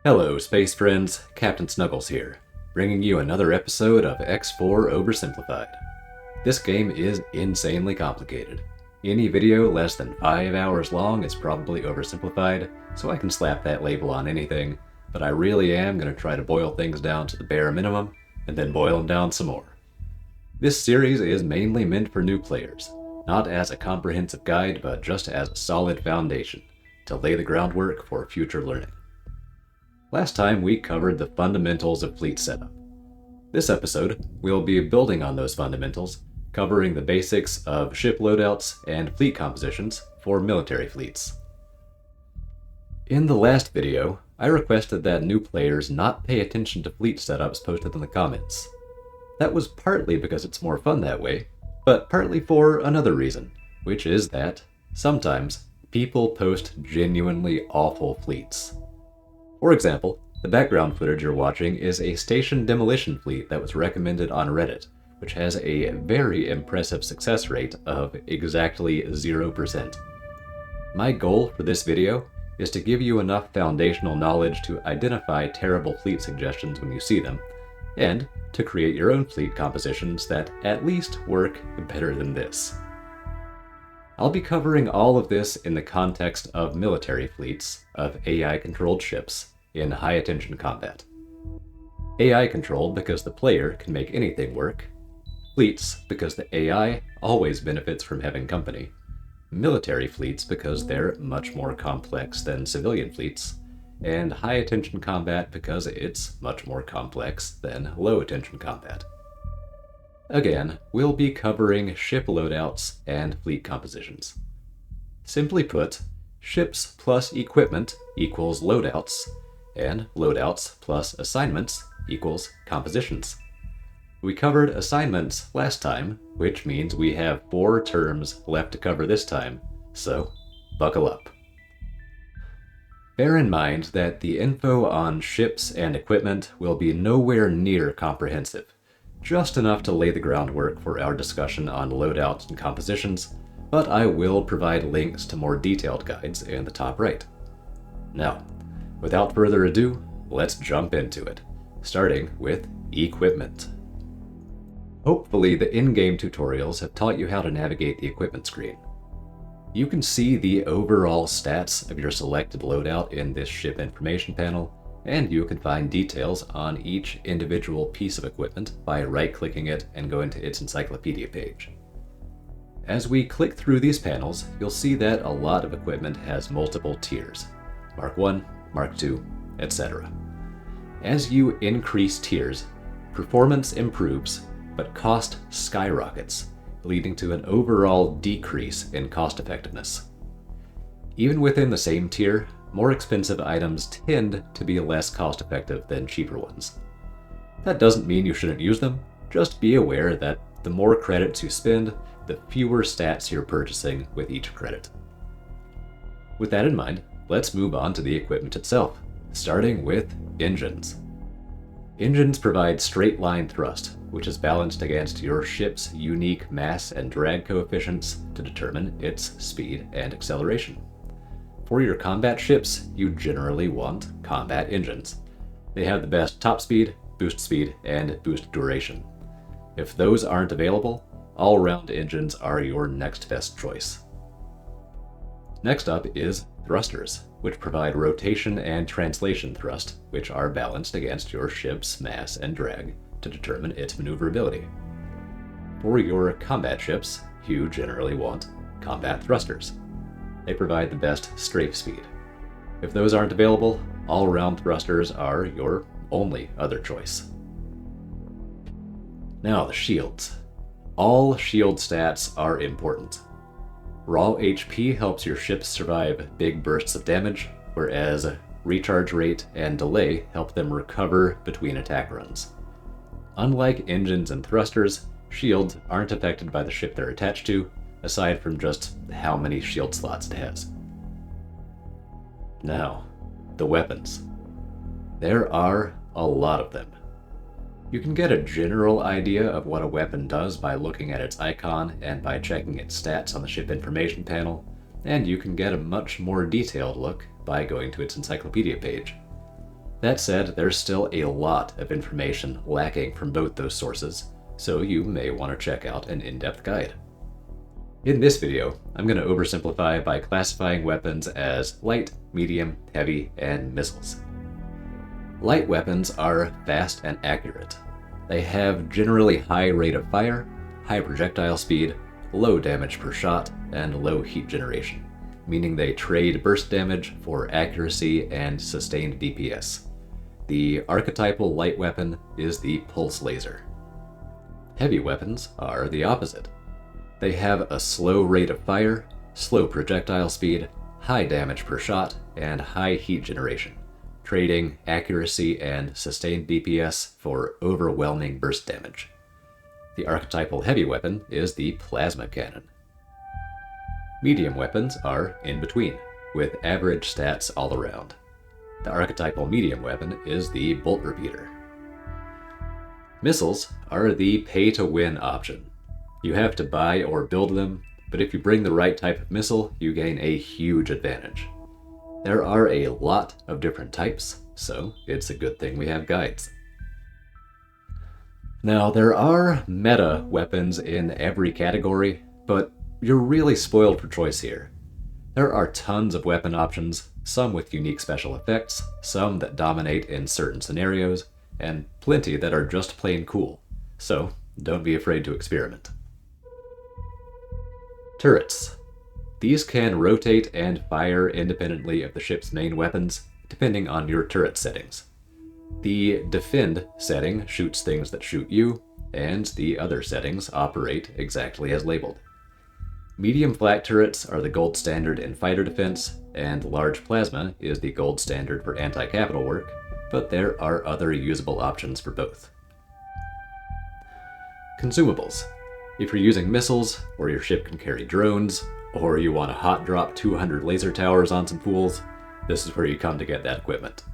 Hello, space friends. Captain Snuggles here, bringing you another episode of X4 Oversimplified. This game is insanely complicated. Any video less than 5 hours long is probably oversimplified, so I can slap that label on anything, but I really am going to try to boil things down to the bare minimum, and then boil them down some more. This series is mainly meant for new players, not as a comprehensive guide, but just as a solid foundation to lay the groundwork for future learning. Last time we covered the fundamentals of fleet setup. This episode, we'll be building on those fundamentals, covering the basics of ship loadouts and fleet compositions for military fleets. In the last video, I requested that new players not pay attention to fleet setups posted in the comments. That was partly because it's more fun that way, but partly for another reason, which is that sometimes people post genuinely awful fleets. For example, the background footage you're watching is a station demolition fleet that was recommended on Reddit, which has a very impressive success rate of exactly 0%. My goal for this video is to give you enough foundational knowledge to identify terrible fleet suggestions when you see them, and to create your own fleet compositions that at least work better than this. I'll be covering all of this in the context of military fleets of AI-controlled ships in high-attention combat. AI controlled because the player can make anything work, fleets because the AI always benefits from having company, military fleets because they're much more complex than civilian fleets, and high-attention combat because it's much more complex than low-attention combat. Again, we'll be covering ship loadouts and fleet compositions. Simply put, ships plus equipment equals loadouts, and loadouts plus assignments equals compositions. We covered assignments last time, which means we have 4 terms left to cover this time, so buckle up. Bear in mind that the info on ships and equipment will be nowhere near comprehensive, just enough to lay the groundwork for our discussion on loadouts and compositions, but I will provide links to more detailed guides in the top right. Now, without further ado, let's jump into it, starting with equipment. Hopefully the in-game tutorials have taught you how to navigate the equipment screen. You can see the overall stats of your selected loadout in this ship information panel, and you can find details on each individual piece of equipment by right-clicking it and going to its encyclopedia page. As we click through these panels, you'll see that a lot of equipment has multiple tiers, Mark 1, Mark 2, etc. As you increase tiers, performance improves, but cost skyrockets, leading to an overall decrease in cost effectiveness. Even within the same tier, more expensive items tend to be less cost effective than cheaper ones. That doesn't mean you shouldn't use them, just be aware that the more credits you spend, the fewer stats you're purchasing with each credit. With that in mind, let's move on to the equipment itself, starting with engines. Engines provide straight line thrust, which is balanced against your ship's unique mass and drag coefficients to determine its speed and acceleration. For your combat ships, you generally want combat engines. They have the best top speed, and boost duration. If those aren't available, all-round engines are your next best choice. Next up is thrusters, which provide rotation and translation thrust, which are balanced against your ship's mass and drag to determine its maneuverability. For your combat ships, you generally want combat thrusters. They provide the best strafe speed. If those aren't available, all-round thrusters are your only other choice. Now the shields. All shield stats are important. Raw HP helps your ships survive big bursts of damage, whereas recharge rate and delay help them recover between attack runs. Unlike engines and thrusters, shields aren't affected by the ship they're attached to, aside from just how many shield slots it has. Now, the weapons. There are a lot of them. You can get a general idea of what a weapon does by looking at its icon and by checking its stats on the ship information panel, and you can get a much more detailed look by going to its encyclopedia page. That said, there's still a lot of information lacking from both those sources, so you may want to check out an in-depth guide. In this video, I'm going to oversimplify by classifying weapons as light, medium, heavy, and missiles. Light weapons are fast and accurate. They have generally high rate of fire, high projectile speed, low damage per shot, and low heat generation, meaning they trade burst damage for accuracy and sustained DPS. The archetypal light weapon is the pulse laser. Heavy weapons are the opposite. They have a slow rate of fire, slow projectile speed, high damage per shot, and high heat generation, trading accuracy and sustained DPS for overwhelming burst damage. The archetypal heavy weapon is the plasma cannon. Medium weapons are in between, with average stats all around. The archetypal medium weapon is the bolt repeater. Missiles are the pay-to-win option. You have to buy or build them, but if you bring the right type of missile, you gain a huge advantage. There are a lot of different types, so it's a good thing we have guides. Now, there are meta weapons in every category, but you're really spoiled for choice here. There are tons of weapon options, some with unique special effects, some that dominate in certain scenarios, and plenty that are just plain cool, so don't be afraid to experiment. Turrets. These can rotate and fire independently of the ship's main weapons, depending on your turret settings. The defend setting shoots things that shoot you, and the other settings operate exactly as labeled. Medium flak turrets are the gold standard in fighter defense, and large plasma is the gold standard for anti-capital work, but there are other usable options for both. Consumables. If you're using missiles, or your ship can carry drones, or you want to hot drop 200 laser towers on some fools, this is where you come to get that equipment.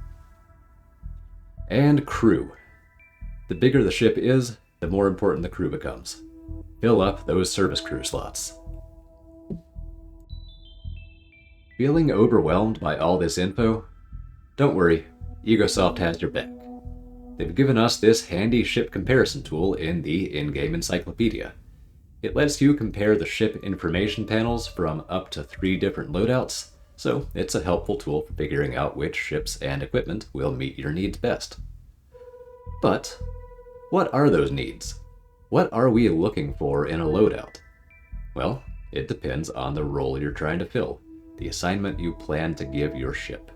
And crew. The bigger the ship is, the more important the crew becomes. Fill up those service crew slots. Feeling overwhelmed by all this info? Don't worry, Egosoft has your back. They've given us this handy ship comparison tool in the in-game encyclopedia. It lets you compare the ship information panels from up to 3 different loadouts, so it's a helpful tool for figuring out which ships and equipment will meet your needs best. But what are those needs? What are we looking for in a loadout? Well, it depends on the role you're trying to fill, the assignment you plan to give your ship.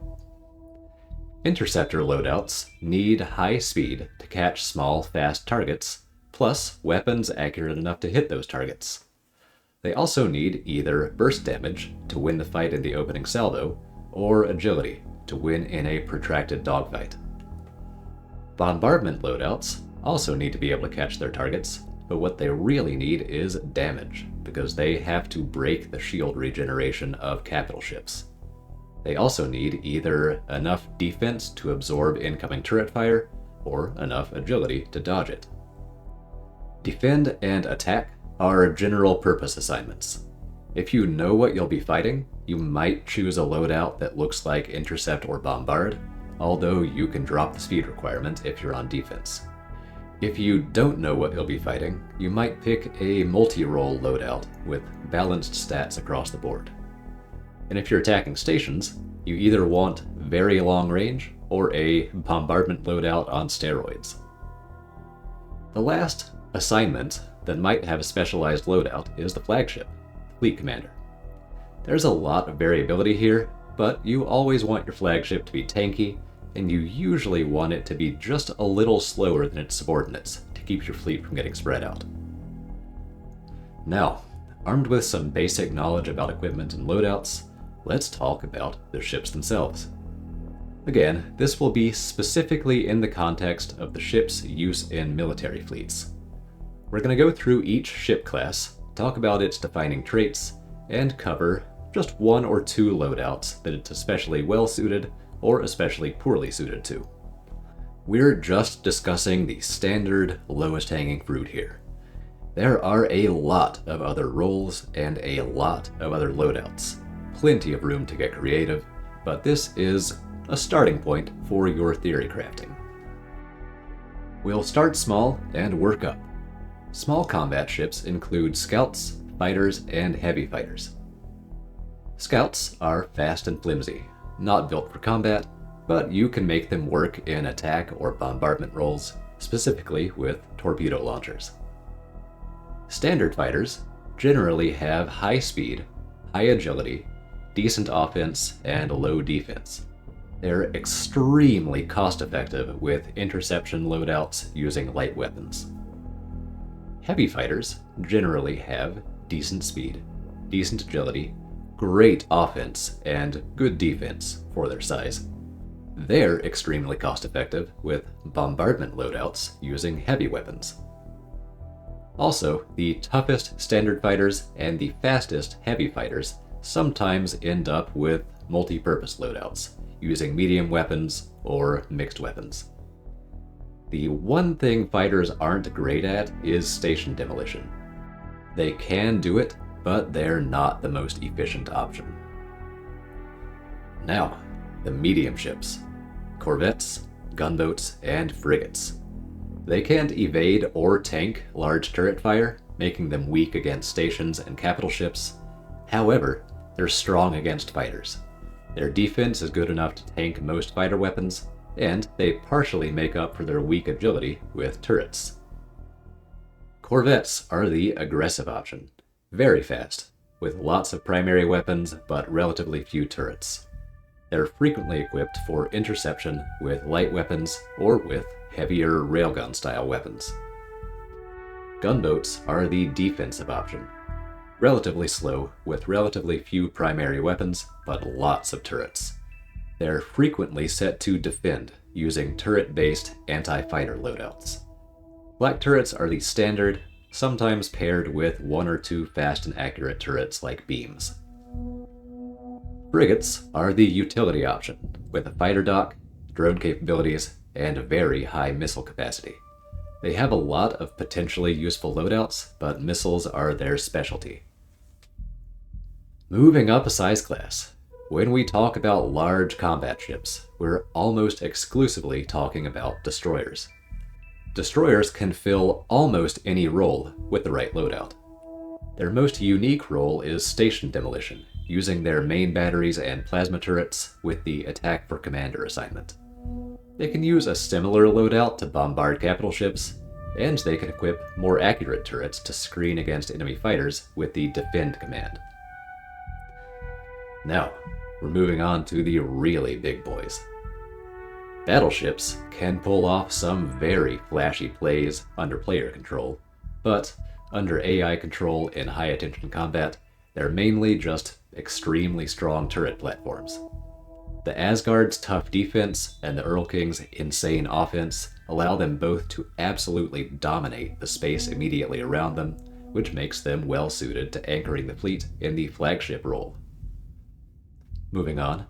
Interceptor loadouts need high speed to catch small, fast targets, plus weapons accurate enough to hit those targets. They also need either burst damage to win the fight in the opening salvo, or agility to win in a protracted dogfight. Bombardment loadouts also need to be able to catch their targets, but what they really need is damage, because they have to break the shield regeneration of capital ships. They also need either enough defense to absorb incoming turret fire, or enough agility to dodge it. Defend and attack are general purpose assignments. If you know what you'll be fighting, you might choose a loadout that looks like intercept or bombard, although you can drop the speed requirement if you're on defense. If you don't know what you'll be fighting, you might pick a multi-role loadout with balanced stats across the board. And if you're attacking stations, you either want very long range or a bombardment loadout on steroids. The last assignment that might have a specialized loadout is the flagship, Fleet Commander. There's a lot of variability here, but you always want your flagship to be tanky, and you usually want it to be just a little slower than its subordinates to keep your fleet from getting spread out. Now, armed with some basic knowledge about equipment and loadouts, let's talk about the ships themselves. Again, this will be specifically in the context of the ship's use in military fleets. We're going to go through each ship class, talk about its defining traits, and cover just 1 or 2 loadouts that it's especially well suited or especially poorly suited to. We're just discussing the standard lowest hanging fruit here. There are a lot of other roles and a lot of other loadouts. Plenty of room to get creative, but this is a starting point for your theory crafting. We'll start small and work up. Small combat ships include scouts, fighters, and heavy fighters. Scouts are fast and flimsy, not built for combat, but you can make them work in attack or bombardment roles, specifically with torpedo launchers. Standard fighters generally have high speed, high agility, decent offense, and low defense. They're extremely cost-effective with interception loadouts using light weapons. Heavy fighters generally have decent speed, decent agility, great offense, and good defense for their size. They're extremely cost-effective with bombardment loadouts using heavy weapons. Also, the toughest standard fighters and the fastest heavy fighters sometimes end up with multi-purpose loadouts, using medium weapons or mixed weapons. The one thing fighters aren't great at is station demolition. They can do it, but they're not the most efficient option. Now, the medium ships. Corvettes, gunboats, and frigates. They can't evade or tank large turret fire, making them weak against stations and capital ships. However, they're strong against fighters. Their defense is good enough to tank most fighter weapons, and they partially make up for their weak agility with turrets. Corvettes are the aggressive option. Very fast, with lots of primary weapons but relatively few turrets. They're frequently equipped for interception with light weapons or with heavier railgun-style weapons. Gunboats are the defensive option. Relatively slow, with relatively few primary weapons, but lots of turrets. They're frequently set to defend, using turret-based anti-fighter loadouts. Black turrets are the standard, sometimes paired with one or two fast and accurate turrets like beams. Frigates are the utility option, with a fighter dock, drone capabilities, and very high missile capacity. They have a lot of potentially useful loadouts, but missiles are their specialty. Moving up a size class. When we talk about large combat ships, we're almost exclusively talking about destroyers. Destroyers can fill almost any role with the right loadout. Their most unique role is station demolition, using their main batteries and plasma turrets with the attack for commander assignment. They can use a similar loadout to bombard capital ships, and they can equip more accurate turrets to screen against enemy fighters with the defend command. Now, we're moving on to the really big boys. Battleships can pull off some very flashy plays under player control, but under AI control in high attention combat, they're mainly just extremely strong turret platforms. The Asgard's tough defense and the Erlking's insane offense allow them both to absolutely dominate the space immediately around them, which makes them well suited to anchoring the fleet in the flagship role. Moving on,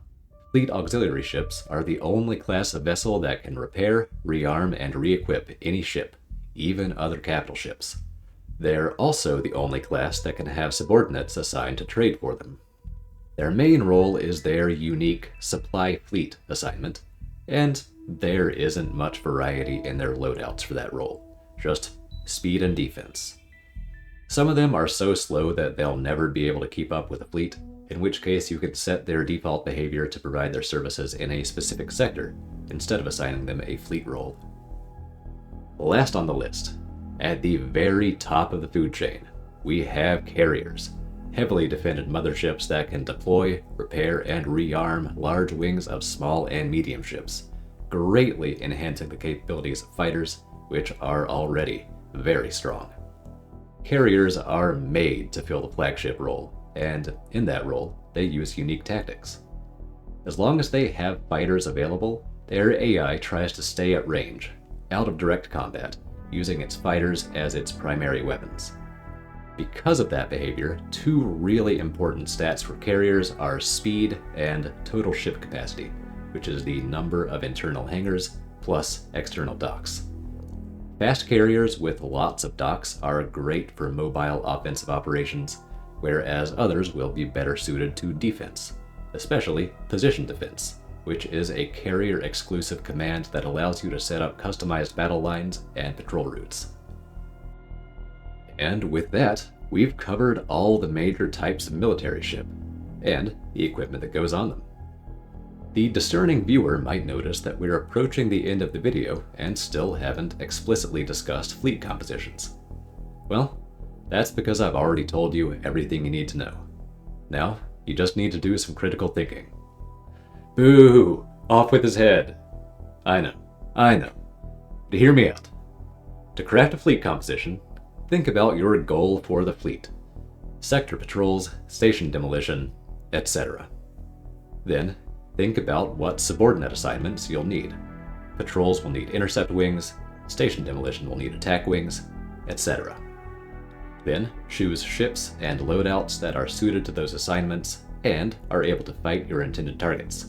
fleet auxiliary ships are the only class of vessel that can repair, rearm, and re-equip any ship, even other capital ships. They're also the only class that can have subordinates assigned to trade for them. Their main role is their unique supply fleet assignment, and there isn't much variety in their loadouts for that role, just speed and defense. Some of them are so slow that they'll never be able to keep up with a fleet, in which case you can set their default behavior to provide their services in a specific sector, instead of assigning them a fleet role. Last on the list, at the very top of the food chain, we have carriers, heavily defended motherships that can deploy, repair, and rearm large wings of small and medium ships, greatly enhancing the capabilities of fighters, which are already very strong. Carriers are made to fill the flagship role, and in that role, they use unique tactics. As long as they have fighters available, their AI tries to stay at range, out of direct combat, using its fighters as its primary weapons. Because of that behavior, two really important stats for carriers are speed and total ship capacity, which is the number of internal hangars plus external docks. Fast carriers with lots of docks are great for mobile offensive operations, whereas others will be better suited to defense, especially position defense, which is a carrier-exclusive command that allows you to set up customized battle lines and patrol routes. And with that, we've covered all the major types of military ship, and the equipment that goes on them. The discerning viewer might notice that we're approaching the end of the video and still haven't explicitly discussed fleet compositions. Well, that's because I've already told you everything you need to know. Now, you just need to do some critical thinking. Boo! Off with his head! I know. But hear me out. To craft a fleet composition, think about your goal for the fleet. Sector patrols, station demolition, etc. Then, think about what subordinate assignments you'll need. Patrols will need intercept wings, station demolition will need attack wings, etc. Then, choose ships and loadouts that are suited to those assignments and are able to fight your intended targets.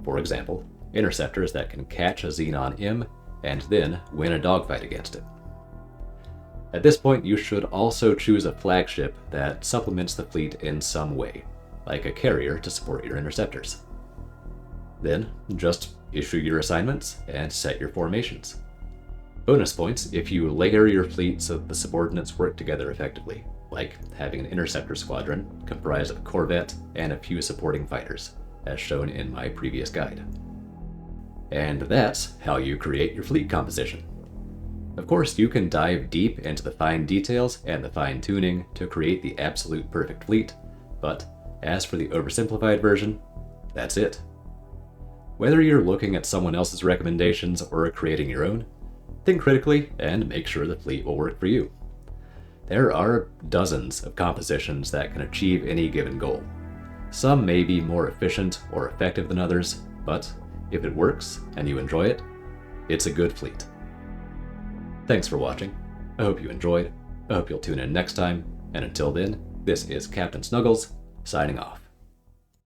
For example, interceptors that can catch a Xenon M and then win a dogfight against it. At this point, you should also choose a flagship that supplements the fleet in some way, like a carrier to support your interceptors. Then, just issue your assignments and set your formations. Bonus points if you layer your fleet so that the subordinates work together effectively, like having an interceptor squadron comprised of a corvette and a few supporting fighters, as shown in my previous guide. And that's how you create your fleet composition. Of course, you can dive deep into the fine details and the fine tuning to create the absolute perfect fleet, but as for the oversimplified version, that's it. Whether you're looking at someone else's recommendations or creating your own, think critically and make sure the fleet will work for you. There are dozens of compositions that can achieve any given goal. Some may be more efficient or effective than others, but if it works and you enjoy it, it's a good fleet. Thanks for watching. I hope you enjoyed. I hope you'll tune in next time, and until then, this is Captain Snuggles, signing off.